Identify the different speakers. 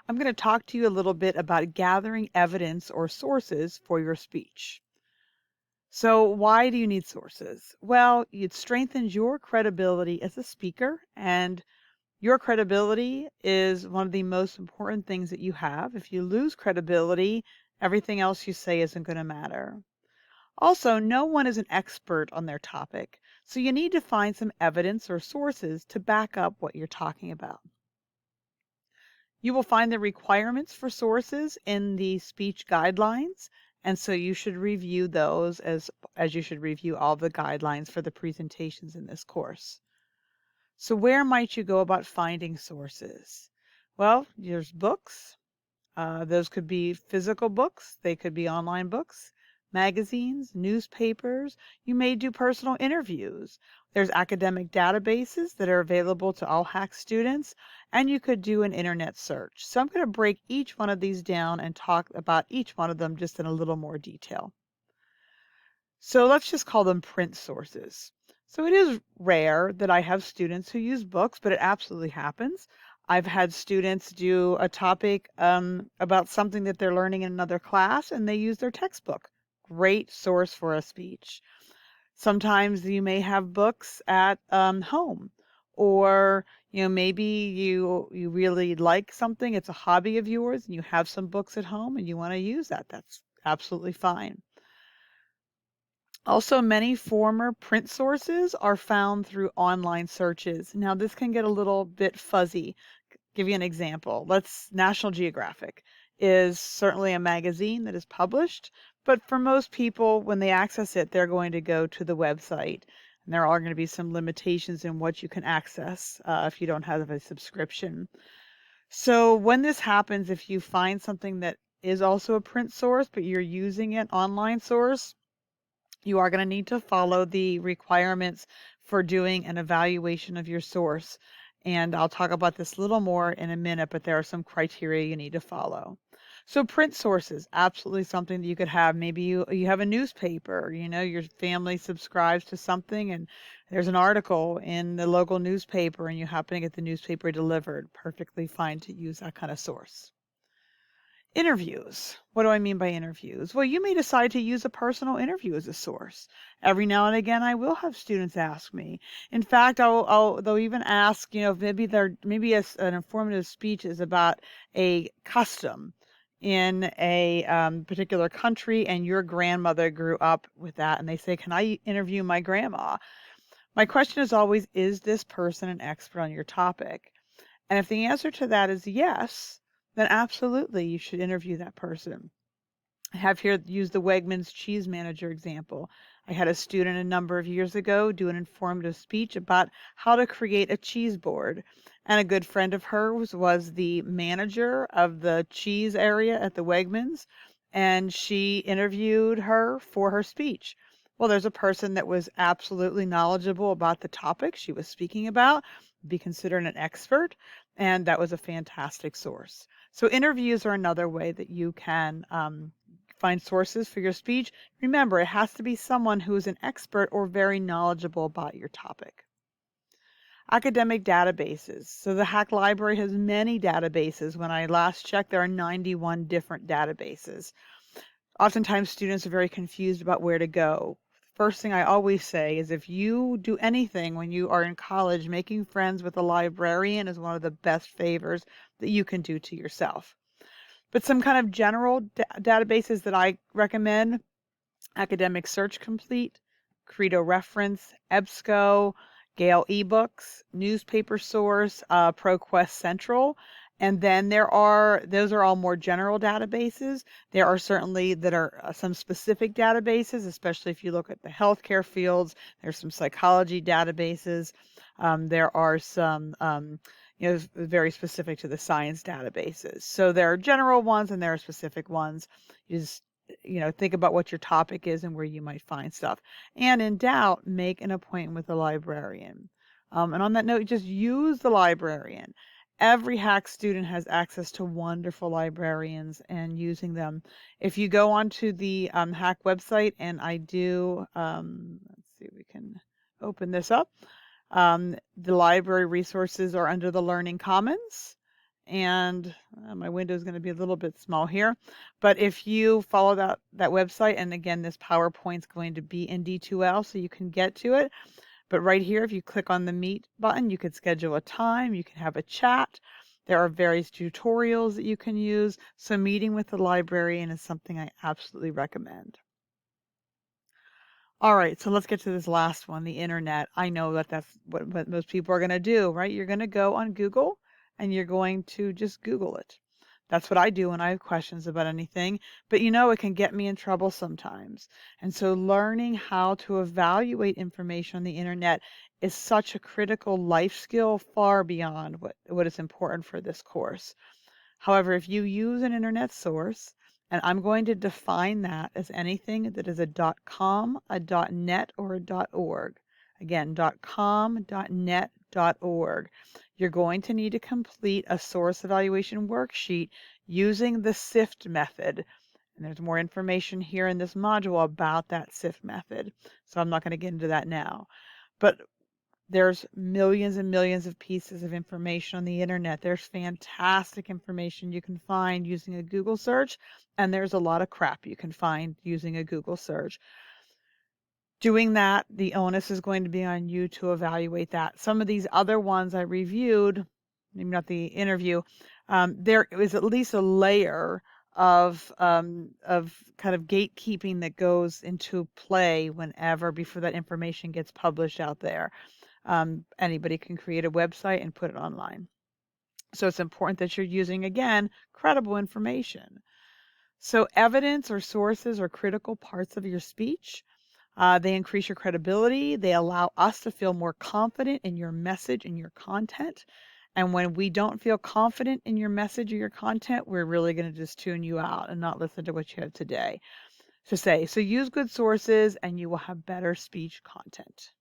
Speaker 1: I'm going to talk to you a little bit about gathering evidence or sources for your speech. So, why do you need sources? Well, it strengthens your credibility as a speaker, and your credibility is one of the most important things that you have. If you lose credibility, everything else you say isn't going to matter. Also, no one is an expert on their topic, so you need to find some evidence or sources to back up what you're talking about. You will find the requirements for sources in the speech guidelines, and so you should review those as you should review all the guidelines for the presentations in this course. So where might you go about finding sources? Well, there's books. Those could be physical books, they could be online books, magazines, newspapers. You may do personal interviews. There's academic databases that are available to all HAC students, and you could do an internet search. So I'm going to break each one of these down and talk about each one of them just in a little more detail. So let's just call them print sources. So it is rare that I have students who use books, but it absolutely happens. I've had students do a topic about something that they're learning in another class, and they use their textbook. Great source for a speech. Sometimes you may have books at home, or maybe you really like something. It's a hobby of yours, and you have some books at home, and you want to use that. That's absolutely fine. Also, many former print sources are found through online searches. Now, this can get a little bit fuzzy. Give you an example. National Geographic is certainly a magazine that is published, but for most people, when they access it, they're going to go to the website. And there are going to be some limitations in what you can access if you don't have a subscription. So when this happens, if you find something that is also a print source, but you're using an online source, you are going to need to follow the requirements for doing an evaluation of your source. And I'll talk about this a little more in a minute, but there are some criteria you need to follow. So print sources, absolutely something that you could have. Maybe you have a newspaper, your family subscribes to something and there's an article in the local newspaper and you happen to get the newspaper delivered. Perfectly fine to use that kind of source. Interviews. What do I mean by interviews? Well, you may decide to use a personal interview as a source. Every now and again, I will have students ask me. In fact, they'll even ask, if maybe an informative speech is about a custom in a particular country, and your grandmother grew up with that, and they say, "Can I interview my grandma?" My question is always, is this person an expert on your topic? And if the answer to that is yes, then absolutely you should interview that person. I have here used the Wegmans cheese manager example. I had a student a number of years ago do an informative speech about how to create a cheese board. And a good friend of hers was the manager of the cheese area at the Wegmans, and she interviewed her for her speech. Well, there's a person that was absolutely knowledgeable about the topic she was speaking about, be considered an expert, and that was a fantastic source. So interviews are another way that you can find sources for your speech. Remember, it has to be someone who is an expert or very knowledgeable about your topic. Academic databases. So the Hack Library has many databases. When I last checked, there are 91 different databases. Oftentimes students are very confused about where to go. First thing I always say is if you do anything when you are in college, making friends with a librarian is one of the best favors that you can do to yourself. But some kind of general databases that I recommend: Academic Search Complete, Credo Reference, EBSCO, Gale eBooks, Newspaper Source, ProQuest Central. And then those are all more general databases. There are certainly that are some specific databases, especially if you look at the healthcare fields. There's some psychology databases. There are some very specific to the science databases. So there are general ones and there are specific ones. You just think about what your topic is and where you might find stuff. And in doubt, make an appointment with a librarian. And on that note, just use the librarian. Every HAC student has access to wonderful librarians and using them. If you go onto the HAC website, and I do, let's see, we can open this up. The library resources are under the Learning Commons. And my window is going to be a little bit small here, but if you follow that website, and again, this PowerPoint's going to be in D2L, so you can get to it. But right here, if you click on the Meet button, you could schedule a time, you can have a chat. There are various tutorials that you can use. So meeting with the librarian is something I absolutely recommend. All right, so let's get to this last one, the internet. I know that that's what most people are going to do, right? You're going to go on Google and you're going to just Google it. That's what I do when I have questions about anything. But it can get me in trouble sometimes. And so learning how to evaluate information on the internet is such a critical life skill, far beyond what is important for this course. However, if you use an internet source, and I'm going to define that as anything that is a .com, a .net, or a .org. Again, .com, .net, .org. You're going to need to complete a source evaluation worksheet using the SIFT method. And there's more information here in this module about that SIFT method. So I'm not going to get into that now. But there's millions and millions of pieces of information on the internet. There's fantastic information you can find using a Google search, and there's a lot of crap you can find using a Google search. Doing that, the onus is going to be on you to evaluate that. Some of these other ones I reviewed, maybe not the interview, there is at least a layer of kind of gatekeeping that goes into play before that information gets published out there. Anybody can create a website and put it online. So it's important that you're using, again, credible information. So evidence or sources are critical parts of your speech. They increase your credibility. They allow us to feel more confident in your message and your content. And when we don't feel confident in your message or your content, we're really going to just tune you out and not listen to what you have to say. So use good sources and you will have better speech content.